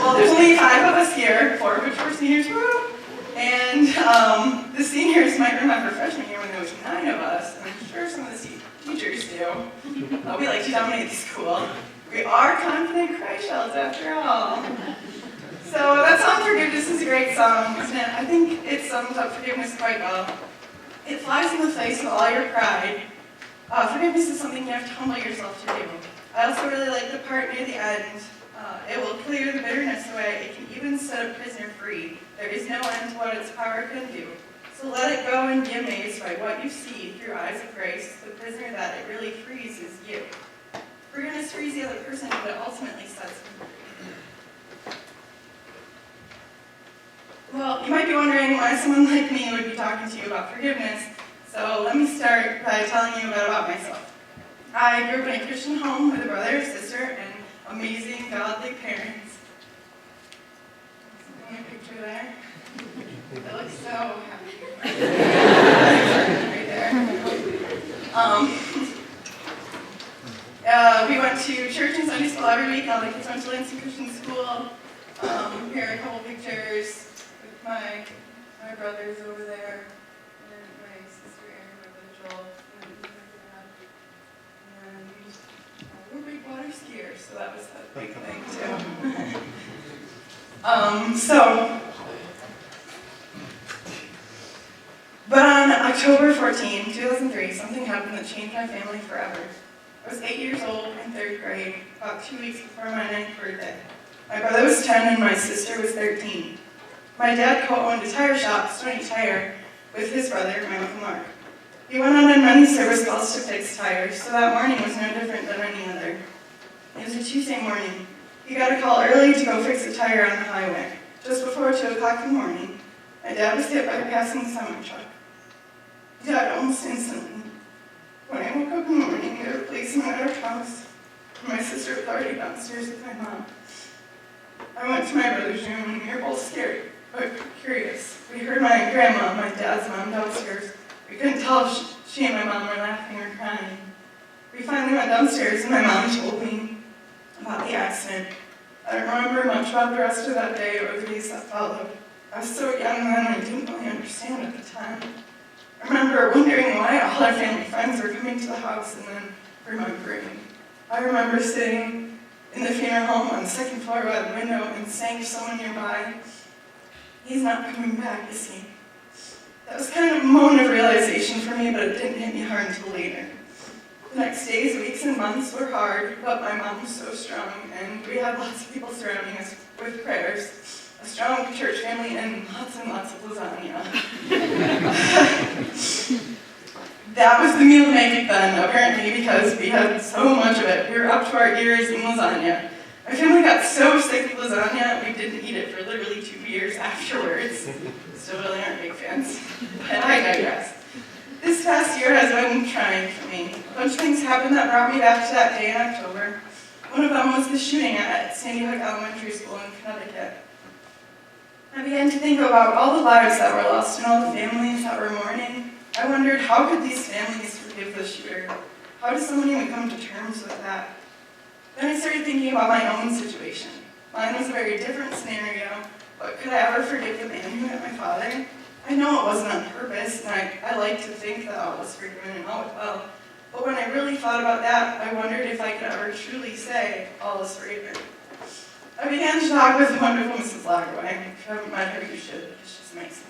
Well, there's only 5 of us here, 4 of which were seniors. Woo! And the seniors might remember freshman year when there was 9 of us, and I'm sure some of the teachers do. We like to dominate the school. We are confident Christ shells after all. So that song, Forgiveness, is a great song, isn't it? I think it sums up forgiveness quite well. It flies in the face of all your pride. Forgiveness is something you have to humble yourself to do. I also really like the part near the end. It will clear the bitterness away. It can even set a prisoner free. There is no end to what its power can do. So let it go and be amazed by what you see through eyes of grace. The prisoner that it really frees is you. Forgiveness frees the other person, but it ultimately sets them free. Well, you might be wondering why someone like me would be talking to you about forgiveness. So let me start by telling you a bit about myself. I grew up in a Christian home with a brother, sister, and amazing, godly parents. See my picture there? It looks so happy. Right there. We went to church and Sunday school every week. All the kids went to Lansing Christian School. Here are a couple pictures with my brothers over there, and my sister Erin, my brother Joel, and we're big water skiers, so that was a big thing too. But on October 14, 2003, something happened that changed my family forever. I was 8 years old in 3rd grade, about 2 weeks before my 9th birthday. My brother was 10 and my sister was 13. My dad co-owned a tire shop, Stony Tire, with his brother, my Uncle Mark. He went out on many service calls to fix tires, so that morning was no different than any other. It was a Tuesday morning. He got a call early to go fix a tire on the highway. Just before 2 o'clock in the morning, my dad was hit by a passing semi-truck. He died almost instantly. When I woke up in the morning, they were placing him at our house. My sister was already downstairs with my mom. I went to my brother's room, and we were both scared, but curious. We heard my grandma, my dad's mom, downstairs. We couldn't tell if she and my mom were laughing or crying. We finally went downstairs, and my mom told me about the accident. I don't remember much about the rest of that day or the days that followed. I was so young then, I didn't really understand at the time. I remember wondering why all our family friends were coming to the house and then remembering. I remember sitting in the funeral home on the 2nd floor by the window and saying to someone nearby, "He's not coming back, is he?" That was kind of a moment of realization for me, but it didn't hit me hard until later. The next days, weeks, and months were hard, but my mom was so strong, and we had lots of people surrounding us with prayers, a strong church family, and lots of lasagna. That was the meal to make it then, apparently, because we had so much of it. We were up to our ears in lasagna. My family got so sick of lasagna, we didn't eat it for literally 2 years afterwards. Still really aren't big fans, but I digress. This past year has been trying for me. A bunch of things happened that brought me back to that day in October. One of them was the shooting at Sandy Hook Elementary School in Connecticut. I began to think about all the lives that were lost and all the families that were mourning. I wondered, how could these families forgive the shooter? How does someone even come to terms with that? Then I started thinking about my own situation. Mine was a very different scenario, but could I ever forgive the man who hit my father? I know it wasn't on purpose, and I like to think that all was forgiven and all was well. But when I really thought about that, I wondered if I could ever truly say all is forgiven. I began to talk with the wonderful Mrs. Lagerway. If you haven't met her, you should. She's amazing.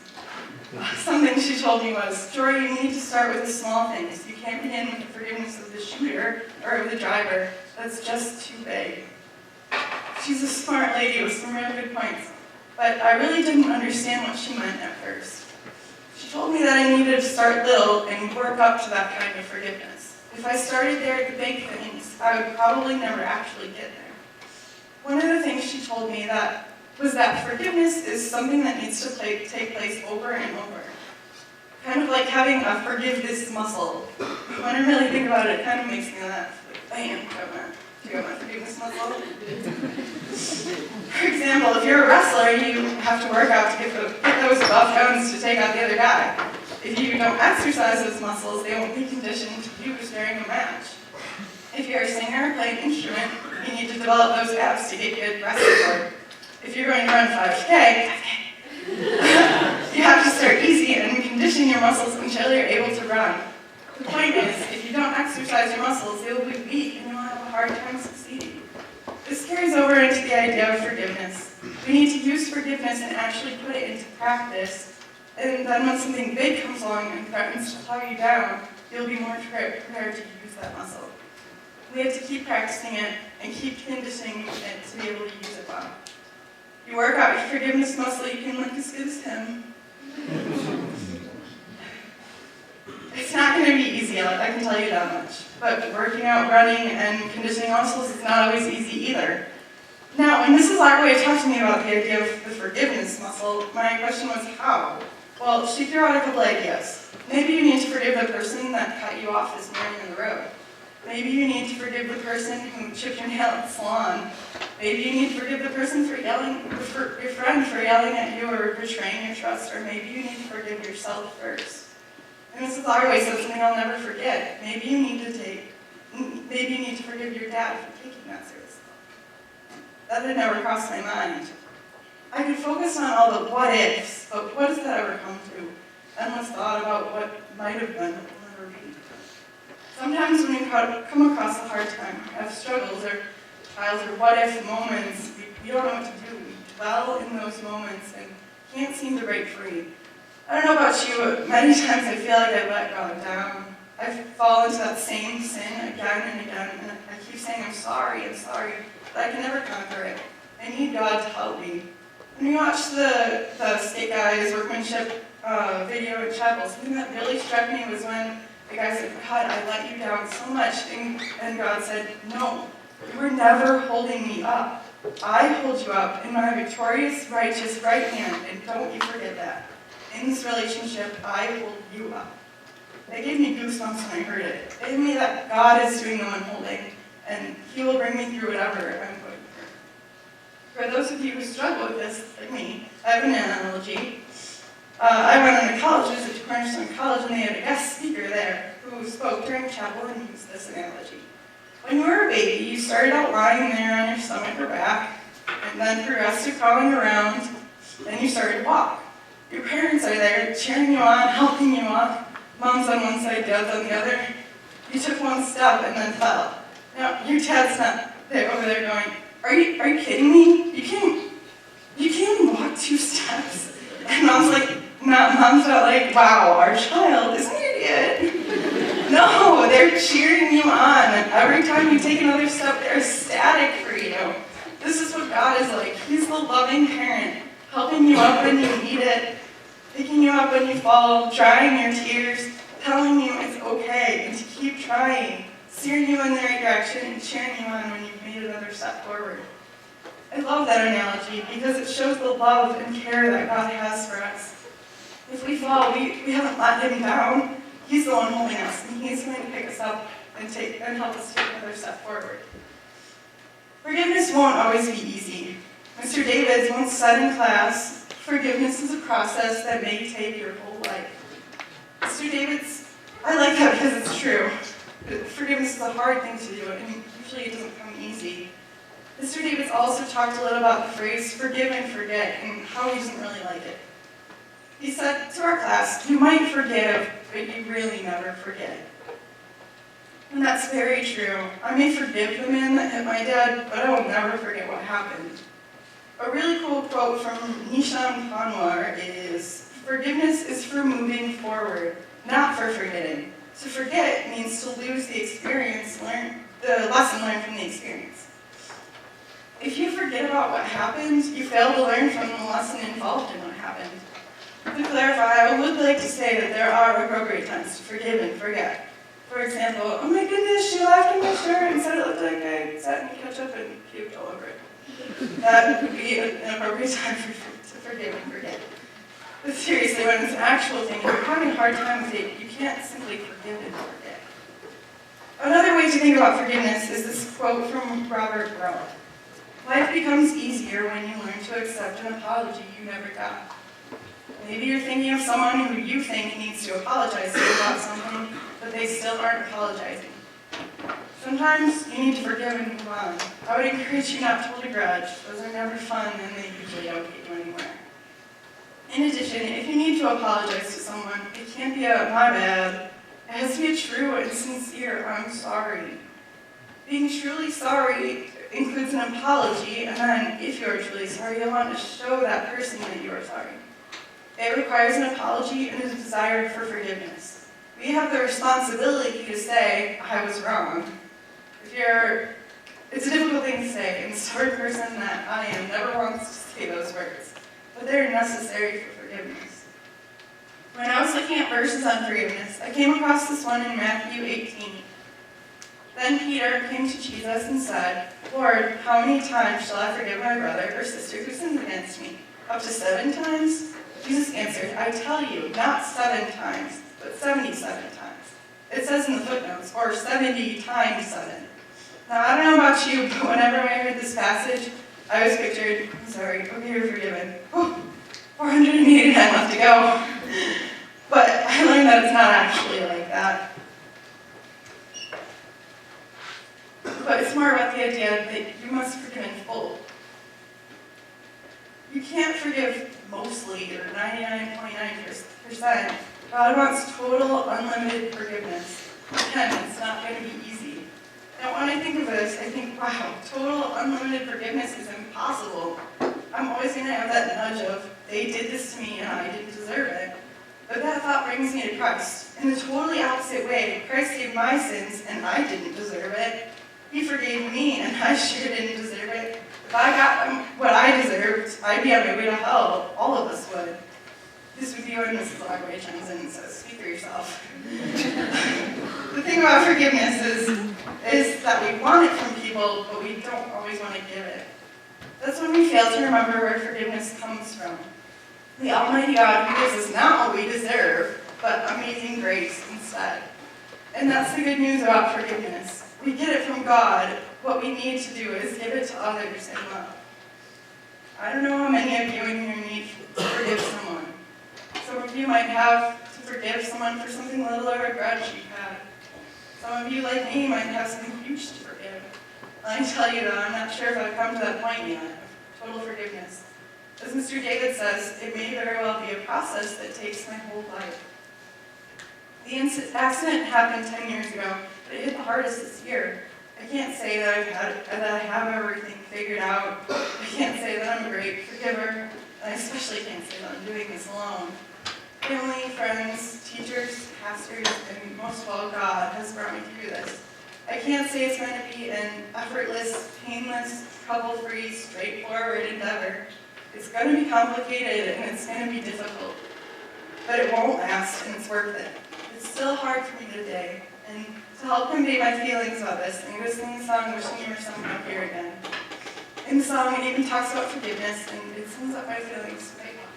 Something she told me was, "Jori, you need to start with the small things. You can't begin with the forgiveness of the shooter or of the driver. That's just too big." She's a smart lady with some real good points, but I really didn't understand what she meant at first. She told me that I needed to start little and work up to that kind of forgiveness. If I started there at the big things, I would probably never actually get there. One of the things she told me was that forgiveness is something that needs to take place over and over. Kind of like having a forgiveness muscle. When I really think about it, it kind of makes me laugh. Like, bam, you got my forgiveness muscle. For example, if you're a wrestler, you have to work out to get those buff bones to take out the other guy. If you don't exercise those muscles, they won't be conditioned to use during a match. If you're a singer or play an instrument, you need to develop those abs to get good resting work. If you're going to run 5K, you have to start easy and condition your muscles until you're able to run. The point is, if you don't exercise your muscles, they will be weak and you'll have a hard time succeeding. This carries over into the idea of forgiveness. We need to use forgiveness and actually put it into practice. And then when something big comes along and threatens to slow you down, you'll be more prepared to use that muscle. We have to keep practicing it and keep conditioning it to be able to use it well. You work out your forgiveness muscle, you can look as good as him. It's not going to be easy, I can tell you that much. But working out, running, and conditioning muscles is not always easy either. Now, when Mrs. Larway talked to me about the idea of the forgiveness muscle, my question was how? Well, she threw out a couple ideas. Maybe you need to forgive the person that cut you off this morning in the road. Maybe you need to forgive the person who chipped your nail at the salon. Maybe you need to forgive the person for your friend for yelling at you or betraying your trust, or maybe you need to forgive yourself first. And Mrs. Larway said something I'll never forget. Maybe you need to forgive your dad for taking that seriously. That had never crossed my mind. I could focus on all the what ifs, but what does that ever come to? Endless thought about what might have been, but will never be. Sometimes when you come across a hard time, have struggles or trials or what if moments, we don't know what to do. We dwell in those moments and can't seem to break free. I don't know about you, but many times I feel like I let God down. I fall into that same sin again and again, and I keep saying I'm sorry, but I can never conquer it. I need God to help me. When we watched the Skate Guys workmanship video in chapel, something that really struck me was when the guy said, God, I let you down so much, and God said, no, you were never holding me up. I hold you up in my victorious, righteous right hand, and don't you forget that. In this relationship, I hold you up. It gave me goosebumps when I heard it. It gave me that God is doing the one holding, and He will bring me through whatever I'm going through. For those of you who struggle with this, like me, I have an analogy. I went into college, visited Cornerstone College, and they had a guest speaker there who spoke during chapel and used this analogy. When you were a baby, you started out lying there on your stomach or back, and then progressed to crawling around, then you started to walk. Your parents are there, cheering you on, helping you up. Mom's on one side, dad's on the other. You took one step and then fell. Now, your dad's not there over there going, are you kidding me? You can't even walk 2 steps. And mom's not like, wow, our child is an idiot. No, they're cheering you on. Every time you take another step, they're ecstatic for you. This is what God is like. He's the loving parent, helping you up when you need it, picking you up when you fall, drying your tears, telling you it's okay, and to keep trying, steering you in the right direction, and cheering you on when you've made another step forward. I love that analogy because it shows the love and care that God has for us. If we fall, we haven't let Him down. He's the one holding us, and He's going to pick us up and help us take another step forward. Forgiveness won't always be easy. Mr. Davids once said in class, forgiveness is a process that may take your whole life. Mr. Davids, I like that because it's true. Forgiveness is a hard thing to do, and usually it doesn't come easy. Mr. Davids also talked a little about the phrase forgive and forget and how he doesn't really like it. He said to our class, you might forgive, but you really never forget. And that's very true. I may forgive the man that hit my dad, but I will never forget what happened. A really cool quote from Nishan Panwar is, forgiveness is for moving forward, not for forgetting. To forget means to lose the lesson learned from the experience. If you forget about what happened, you fail to learn from the lesson involved in what happened. To clarify, I would like to say that there are appropriate times to forgive and forget. For example, oh my goodness, she laughed at my shirt and said it looked like I sat in ketchup and puked all over it. That would be an appropriate time to forgive and forget. But seriously, when it's an actual thing, you're having a hard time with it, you can't simply forgive and forget. Another way to think about forgiveness is this quote from Robert Brown. Life becomes easier when you learn to accept an apology you never got. Maybe you're thinking of someone who you think needs to apologize to you about something, but they still aren't apologizing. Sometimes you need to forgive and move on. I would encourage you not to hold a grudge. Those are never fun and they usually don't get you anywhere. In addition, if you need to apologize to someone, it can't be a "my bad." It has to be a true and sincere "I'm sorry." Being truly sorry includes an apology, and then, if you are truly sorry, you'll want to show that person that you are sorry. It requires an apology and a desire for forgiveness. We have the responsibility to say, "I was wrong." It's a difficult thing to say, and the sort of person that I am never wants to say those words, but they're necessary for forgiveness. When I was looking at verses on forgiveness, I came across this one in Matthew 18. Then Peter came to Jesus and said, "Lord, how many times shall I forgive my brother or sister who sins against me? Up to 7 times?" Jesus answered, "I tell you, not 7 times, but 77 times." It says in the footnotes, or 70 times 7. Now, I don't know about you, but whenever I heard this passage, I was pictured, "I'm sorry, okay, you're forgiven. Oh, 489 left to go." But I learned that it's not actually like that. But it's more about the idea that you must forgive in full. You can't forgive mostly or 99.9%. God wants total, unlimited forgiveness. Again, it's not going to be easy. Now, when I think of this, I think, wow, total, unlimited forgiveness is impossible. I'm always going to have that nudge of, they did this to me and I didn't deserve it. But that thought brings me to Christ. In the totally opposite way, Christ saved my sins and I didn't deserve it. He forgave me and I sure didn't deserve it. If I got what I deserved, I'd be on my way to hell. All of us would. This would be what Mrs. Lagway chimes in and says, "Speak for yourself." The thing about forgiveness is that we want it from people, but we don't always want to give it. That's when we fail to remember where forgiveness comes from. The Almighty God who gives us not what we deserve, but amazing grace instead. And that's the good news about forgiveness. We get it from God. What we need to do is give it to others in love. I don't know how many of you in here need to forgive someone. Some of you might have to forgive someone for something little or a grudge you've had. Some of you, like me, might have something huge to forgive. I tell you that I'm not sure if I've come to that point yet of total forgiveness. As Mr. David says, it may very well be a process that takes my whole life. The accident happened 10 years ago, but it hit the hardest this year. I can't say that I have everything figured out. I can't say that I'm a great forgiver. And I especially can't say that I'm doing this alone. Family, friends, teachers, pastors, and most of all, God has brought me through this. I can't say it's going to be an effortless, painless, trouble-free, straightforward endeavor. It's going to be complicated and it's going to be difficult. But it won't last and it's worth it. It's still hard for me today. And to help convey my feelings about this, I'm going to sing the song "Wishing You Were Someone Up Here Again." In the song, it even talks about forgiveness and it sums up my feelings quite well.